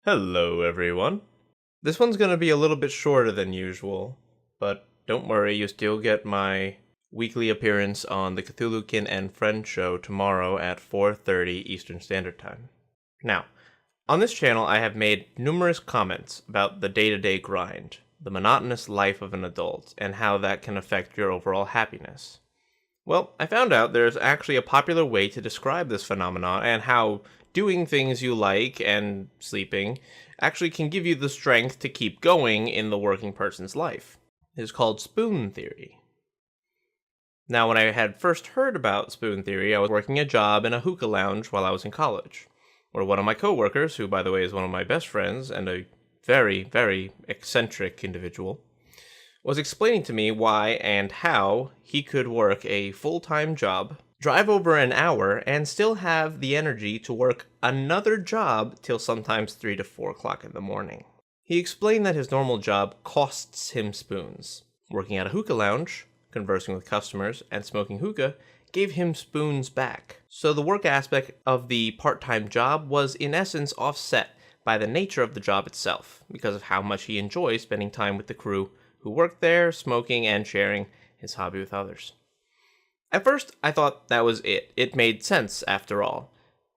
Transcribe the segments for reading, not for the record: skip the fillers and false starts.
Hello, everyone. This one's going to be a little bit shorter than usual, but don't worry, you still get my weekly appearance on the Cthulhukin and Friends show tomorrow at 4:30 Eastern Standard Time. Now, on this channel, I have made numerous comments about the day-to-day grind, the monotonous life of an adult, and how that can affect your overall happiness. Well, I found out there's actually a popular way to describe this phenomenon and how doing things you like and sleeping actually can give you the strength to keep going in the working person's life. It is called spoon theory. Now, when I had first heard about spoon theory, I was working a job in a hookah lounge while I was in college, where one of my coworkers, who by the way is one of my best friends and a very, very eccentric individual, was explaining to me why and how he could work a full-time job, drive over an hour, and still have the energy to work another job till sometimes 3 to 4 o'clock in the morning. He explained that his normal job costs him spoons. Working at a hookah lounge, conversing with customers, and smoking hookah gave him spoons back. So the work aspect of the part-time job was in essence offset by the nature of the job itself, because of how much he enjoys spending time with the crew who worked there, smoking and sharing his hobby with others. At first, I thought that was it. It made sense, after all.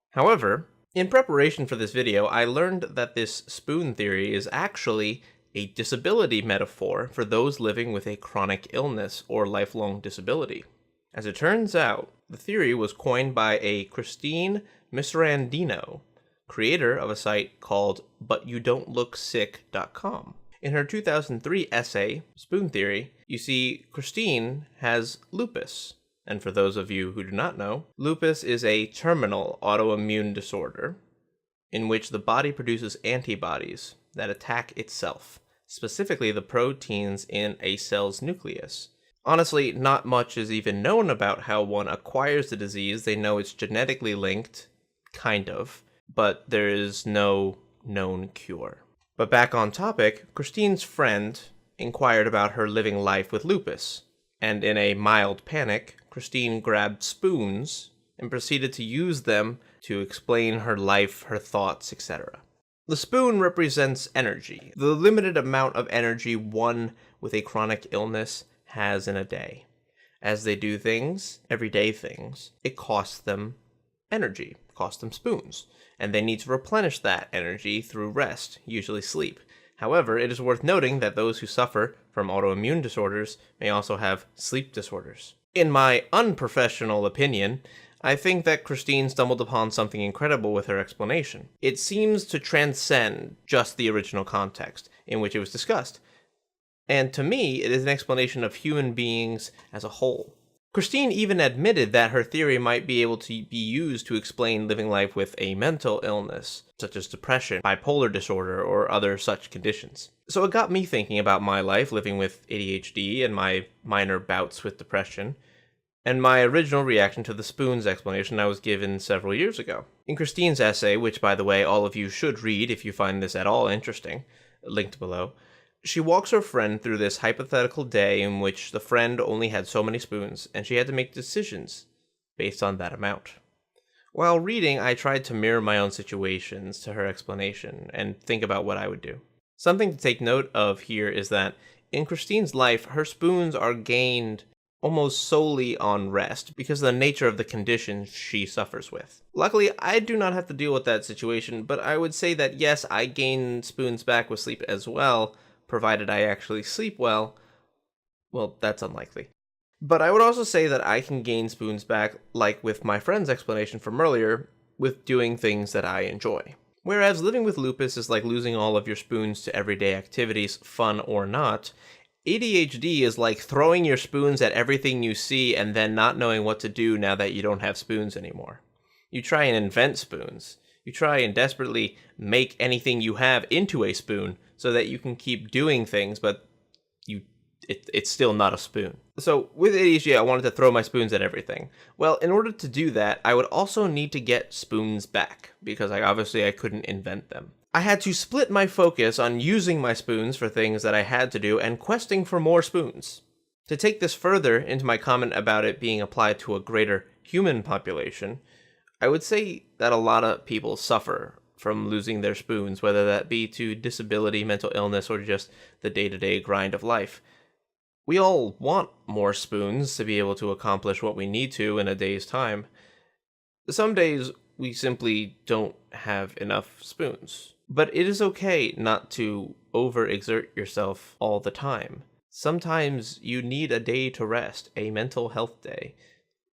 However, in preparation for this video, I learned that this spoon theory is actually a disability metaphor for those living with a chronic illness or lifelong disability. As it turns out, the theory was coined by a Christine Miserandino, creator of a site called ButYouDon'tLookSick.com. In her 2003 essay, Spoon Theory, you see Christine has lupus. And for those of you who do not know, lupus is a terminal autoimmune disorder in which the body produces antibodies that attack itself, specifically the proteins in a cell's nucleus. Honestly, not much is even known about how one acquires the disease. They know it's genetically linked, kind of, but there is no known cure. But back on topic, Christine's friend inquired about her living life with lupus, and in a mild panic, Christine grabbed spoons and proceeded to use them to explain her life, her thoughts, etc. The spoon represents energy, the limited amount of energy one with a chronic illness has in a day. As they do things, everyday things, it costs them energy, costs them spoons, and they need to replenish that energy through rest, usually sleep. However, it is worth noting that those who suffer from autoimmune disorders may also have sleep disorders. In my unprofessional opinion, I think that Christine stumbled upon something incredible with her explanation. It seems to transcend just the original context in which it was discussed. And to me, it is an explanation of human beings as a whole. Christine even admitted that her theory might be able to be used to explain living life with a mental illness, such as depression, bipolar disorder, or other such conditions. So it got me thinking about my life living with ADHD and my minor bouts with depression, and my original reaction to the spoons explanation I was given several years ago. In Christine's essay, which by the way all of you should read if you find this at all interesting, linked below, she walks her friend through this hypothetical day in which the friend only had so many spoons, and she had to make decisions based on that amount. While reading, I tried to mirror my own situations to her explanation and think about what I would do. Something to take note of here is that in Christine's life, her spoons are gained almost solely on rest because of the nature of the condition she suffers with. Luckily, I do not have to deal with that situation, but I would say that yes, I gain spoons back with sleep as well, provided I actually sleep well. Well, that's unlikely. But I would also say that I can gain spoons back, like with my friend's explanation from earlier, with doing things that I enjoy. Whereas living with lupus is like losing all of your spoons to everyday activities, fun or not, ADHD is like throwing your spoons at everything you see and then not knowing what to do now that you don't have spoons anymore. You try and invent spoons. You try and desperately make anything you have into a spoon so that you can keep doing things, but it's still not a spoon. So with ADHD, I wanted to throw my spoons at everything. Well, in order to do that, I would also need to get spoons back, because I couldn't invent them. I had to split my focus on using my spoons for things that I had to do and questing for more spoons. To take this further into my comment about it being applied to a greater human population, I would say that a lot of people suffer from losing their spoons, whether that be to disability, mental illness, or just the day-to-day grind of life. We all want more spoons to be able to accomplish what we need to in a day's time. Some days we simply don't have enough spoons. But it is okay not to overexert yourself all the time. Sometimes you need a day to rest, a mental health day,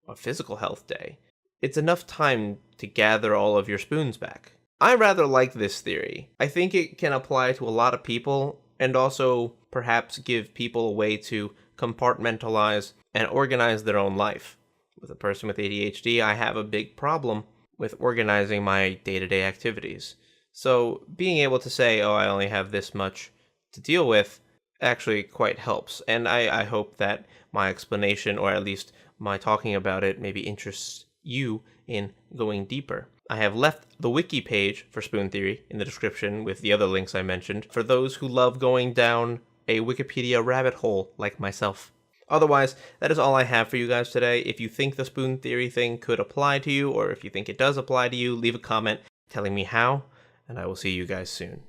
a physical health day. It's enough time to gather all of your spoons back. I rather like this theory. I think it can apply to a lot of people and also perhaps give people a way to compartmentalize and organize their own life. With a person with ADHD, I have a big problem with organizing my day-to-day activities. So being able to say, oh, I only have this much to deal with actually quite helps. And I hope that my explanation, or at least my talking about it, maybe interests you in going deeper. I have left the wiki page for spoon theory in the description with the other links I mentioned for those who love going down a Wikipedia rabbit hole like myself. Otherwise, that is all I have for you guys today. If you think the spoon theory thing could apply to you, or if you think it does apply to you, leave a comment telling me how, and I will see you guys soon.